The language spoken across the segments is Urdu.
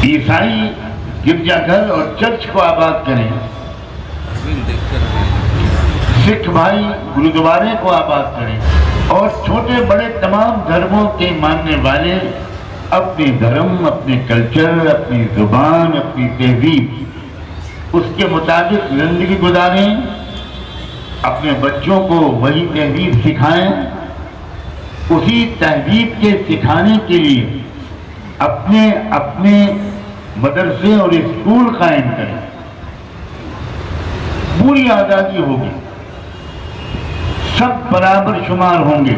عیسائی گرجا گھر اور چرچ کو آباد کریں، سکھ بھائی گرودوارے کو آباد کریں، اور چھوٹے بڑے تمام دھرموں کے ماننے والے اپنے دھرم، اپنے کلچر، اپنی زبان، اپنی تہذیب اس کے مطابق زندگی گزاریں، اپنے بچوں کو وہی تہذیب سکھائیں، اسی تہذیب کے سکھانے کے لیے اپنے مدرسے اور اسکول قائم کریں، پوری آزادی ہوگی، سب برابر شمار ہوں گے،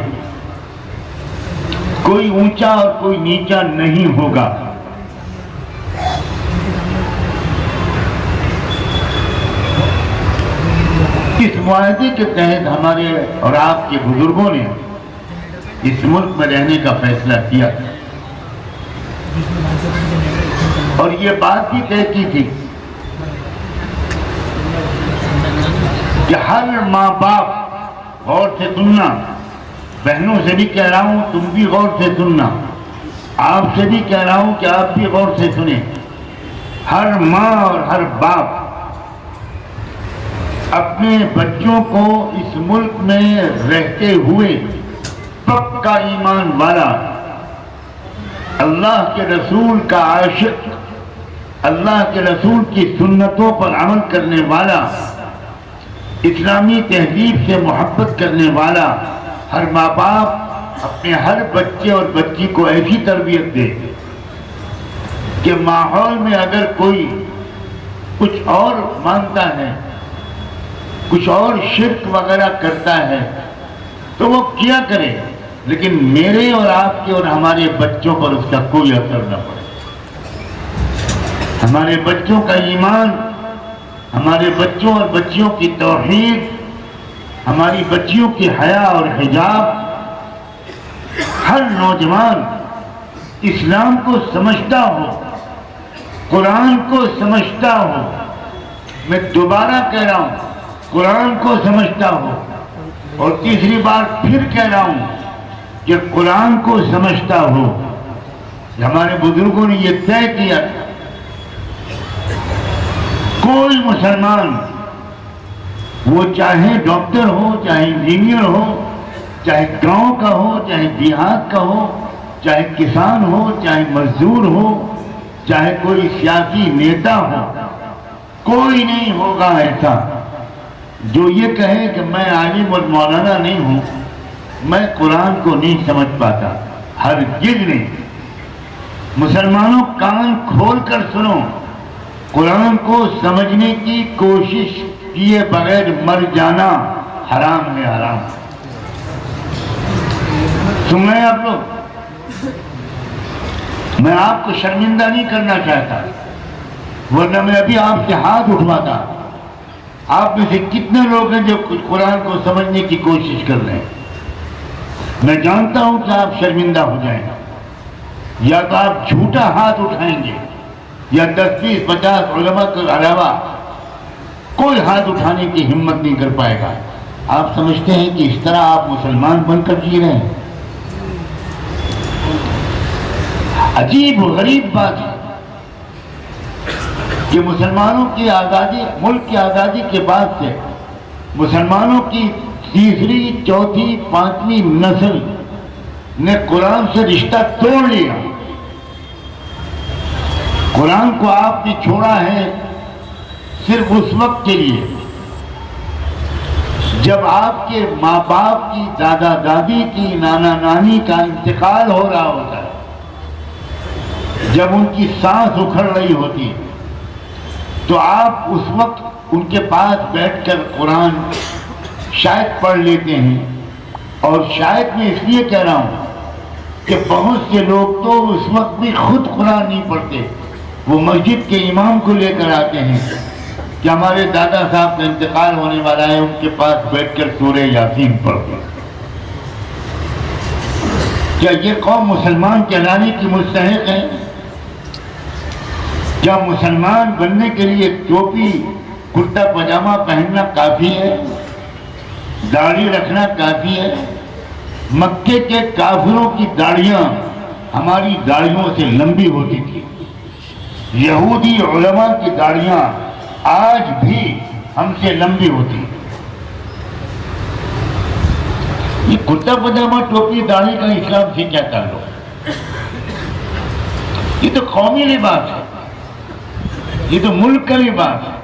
کوئی اونچا اور کوئی نیچا نہیں ہوگا۔ اس معاہدے کے تحت ہمارے اور آپ کے بزرگوں نے اس ملک میں رہنے کا فیصلہ کیا اور یہ بات بھی طے کی تھی کہ ہر ماں باپ غور سے سننا، بہنوں سے بھی کہہ رہا ہوں تم بھی غور سے سننا، آپ سے بھی کہہ رہا ہوں کہ آپ بھی غور سے سنیں، ہر ماں اور ہر باپ اپنے بچوں کو اس ملک میں رہتے ہوئے پکا ایمان والا، اللہ کے رسول کا عاشق، اللہ کے رسول کی سنتوں پر عمل کرنے والا، اسلامی تہذیب سے محبت کرنے والا ہر ماں باپ اپنے ہر بچے اور بچی کو ایسی تربیت دے کہ ماحول میں اگر کوئی کچھ اور مانتا ہے، کچھ اور شرک وغیرہ کرتا ہے تو وہ کیا کرے، لیکن میرے اور آپ کے اور ہمارے بچوں پر اس کا کوئی اثر نہ پڑے، ہمارے بچوں کا ایمان، ہمارے بچوں اور بچیوں کی توحید، ہماری بچیوں کی حیا اور حجاب، ہر نوجوان اسلام کو سمجھتا ہو، قرآن کو سمجھتا ہو، میں دوبارہ کہہ رہا ہوں قرآن کو سمجھتا ہو، اور تیسری بار پھر کہہ رہا ہوں کہ قرآن کو سمجھتا ہو۔ ہمارے بزرگوں نے یہ طے کیا، کوئی مسلمان وہ چاہے ڈاکٹر ہو، چاہے انجینئر ہو، چاہے گاؤں کا ہو، چاہے دیہات کا ہو، چاہے کسان ہو، چاہے مزدور ہو، چاہے کوئی سیاسی نیتا ہو، کوئی نہیں ہوگا ایسا جو یہ کہے کہ میں عالم اور مولانا نہیں ہوں، میں قرآن کو نہیں سمجھ پاتا، ہرگز نہیں۔ مسلمانوں کان کھول کر سنو، قرآن کو سمجھنے کی کوشش کیے بغیر مر جانا حرام ہے، حرام۔ سن رہے ہیں آپ لوگ؟ میں آپ کو شرمندہ نہیں کرنا چاہتا، ورنہ میں ابھی آپ سے ہاتھ اٹھواتا۔ آپ میں سے کتنے لوگ ہیں جو قرآن کو سمجھنے کی کوشش کر رہے ہیں؟ میں جانتا ہوں کہ آپ شرمندہ ہو جائیں گے، یا تو آپ جھوٹا ہاتھ اٹھائیں گے، یا 10 20 50 علماء کے علاوہ کوئی ہاتھ اٹھانے کی ہمت نہیں کر پائے گا۔ آپ سمجھتے ہیں کہ اس طرح آپ مسلمان بن کر جی رہے ہیں؟ عجیب و غریب بات ہے کہ مسلمانوں کی آزادی، ملک کی آزادی کے بعد سے مسلمانوں کی تیسری، چوتھی، پانچویں نسل نے قرآن سے رشتہ توڑ لیا۔ قرآن کو آپ نے چھوڑا ہے صرف اس وقت کے لیے جب آپ کے ماں باپ کی، دادا دادی کی، نانا نانی کا انتقال ہو رہا ہوتا ہے، جب ان کی سانس اکھڑ رہی ہوتی ہے، تو آپ اس وقت ان کے پاس بیٹھ کر قرآن شاید پڑھ لیتے ہیں۔ اور شاید میں اس لیے کہہ رہا ہوں کہ بہت سے لوگ تو اس وقت بھی خود قرآن نہیں پڑھتے، وہ مسجد کے امام کو لے کر آتے ہیں کہ ہمارے دادا صاحب کا انتقال ہونے والا ہے، ان کے پاس بیٹھ کر سورہ یاسین پڑھتے۔ کیا یہ قوم مسلمان کہلانے کی مستحق ہے؟ کیا مسلمان بننے کے لیے ٹوپی، کرتا پاجامہ پہننا کافی ہے؟ داڑھی رکھنا کافی ہے؟ مکے کے کافروں کی داڑھیاں ہماری داڑھیوں سے لمبی ہوتی تھی، یہودی علماء کی داڑیاں آج بھی ہم سے لمبی ہوتی ہیں۔ یہ کرتا پاجامہ ٹوپی داڑھی کا اسلام سے کیا تعلق؟ یہ تو قومی لباس ہے، یہ تو ملک کا لباس ہے،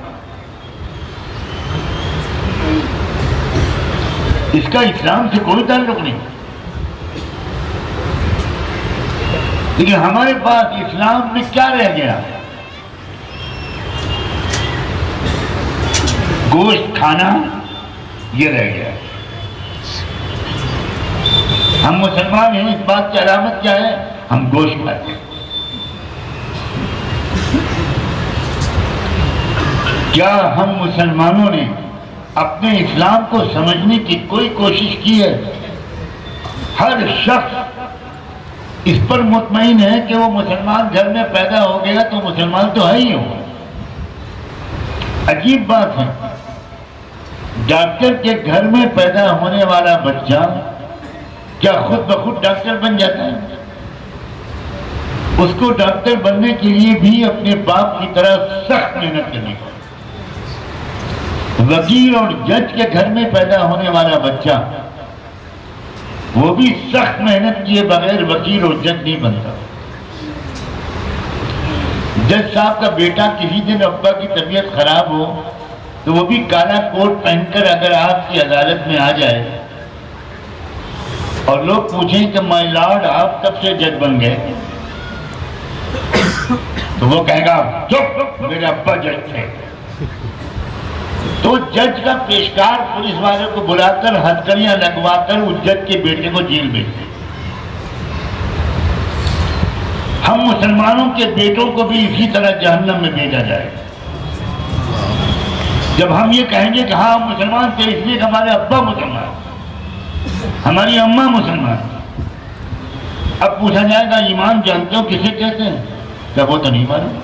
اس کا اسلام سے کوئی تعلق نہیں۔ لیکن ہمارے پاس اسلام میں کیا رہ گیا؟ گوشت کھانا، یہ رہ گیا۔ ہم مسلمان ہیں، اس بات کی علامت کیا ہے؟ ہم گوشت کھاتے ہیں۔ کیا ہم مسلمانوں نے اپنے اسلام کو سمجھنے کی کوئی کوشش کی ہے؟ ہر شخص اس پر مطمئن ہے کہ وہ مسلمان گھر میں پیدا ہو گیا تو مسلمان تو ہے ہی ہو۔ عجیب بات ہے، ڈاکٹر کے گھر میں پیدا ہونے والا بچہ کیا خود بخود ڈاکٹر بن جاتا ہے؟ اس کو ڈاکٹر بننے کے لیے بھی اپنے باپ کی طرح سخت محنت کرنی پڑتی۔ وکیل اور جج کے گھر میں پیدا ہونے والا بچہ وہ بھی سخت محنت کیے بغیر وکیل اور جج نہیں بنتا۔ جج صاحب کا بیٹا کسی دن ابا کی طبیعت خراب ہو تو وہ بھی کالا کوٹ پہن کر اگر آپ کی عدالت میں آ جائے اور لوگ پوچھیں کہ مائی لارڈ آپ کب سے جج بن گئے، تو وہ کہے گا چپ، میرے ابا جج تھے۔ تو جج کا پیشکار پولیس والوں کو بلا کر ہتھکڑیاں لگوا کر اس جج کے بیٹے کو جیل بھیجتے۔ ہم مسلمانوں کے بیٹوں کو بھی اسی طرح جہنم میں بھیجا جائے۔ جب ہم یہ کہیں گے کہ ہاں ہم مسلمان تھے اس لیے کہ ہمارے ابا مسلمان، ہماری اماں مسلمان، اب پوچھا جائے گا ایمان جانتے ہو کسے کہتے ہیں؟ کیا وہ تو نہیں معلوم۔